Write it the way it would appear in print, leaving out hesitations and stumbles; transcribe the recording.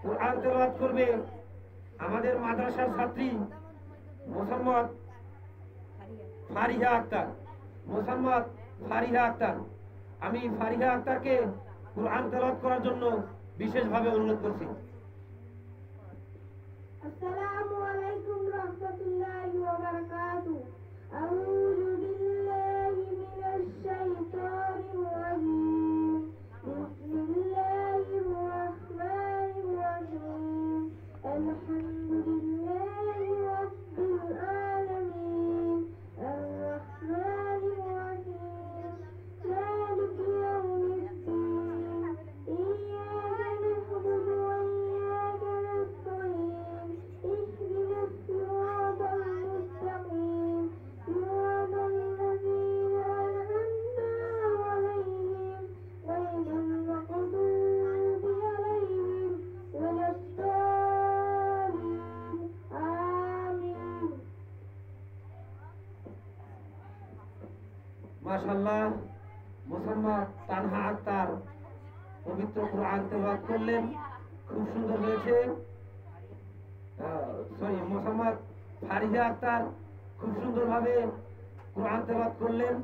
কোরআন তেলাওয়াত করবে আমাদের মাদ্রাসার ছাত্রী মোহাম্মদ ফারিহা আক্তার। মোহাম্মদ ফারিহা আক্তার, আমি ফারিহা আক্তারকে কোরআন তেলাওয়াত করার জন্য বিশেষভাবে অনুরোধ করছি। আসসালামু আলাইকুম রাহমাতুল্লাহি ওয়া বারাকাতুহু। আউযু বিল্লাহি মিনাশ শাইতানির রাজীম। বিসমিল্লাহির রাহমানির রাহিম। আলহামদুলিল্লাহি রাব্বিল আলামিন। আর-রাহমানির রাহিম। মালিকি ইয়াউমিদ্দিন। ইয়্যাকা না'বুদু ওয়া ইয়্যাকা নাস্তাঈন। ইহদিনাস সিরাতাল মুস্তাকিম। সিরাতাল লাযীনা আন'আমতা আলাইহিম গায়রিল মাগদূবি আলাইহিম ওয়ালাদ-দাল্লিন। আমিন। মাশাআল্লাহ, মোহাম্মদ তানহা আক্তার পবিত্র কোরআন তেলাওয়াত করলেন, খুব সুন্দর হয়েছে। মোহাম্মদ ফারিহা আক্তার খুব সুন্দরভাবে কোরআন তেলাওয়াত করলেন।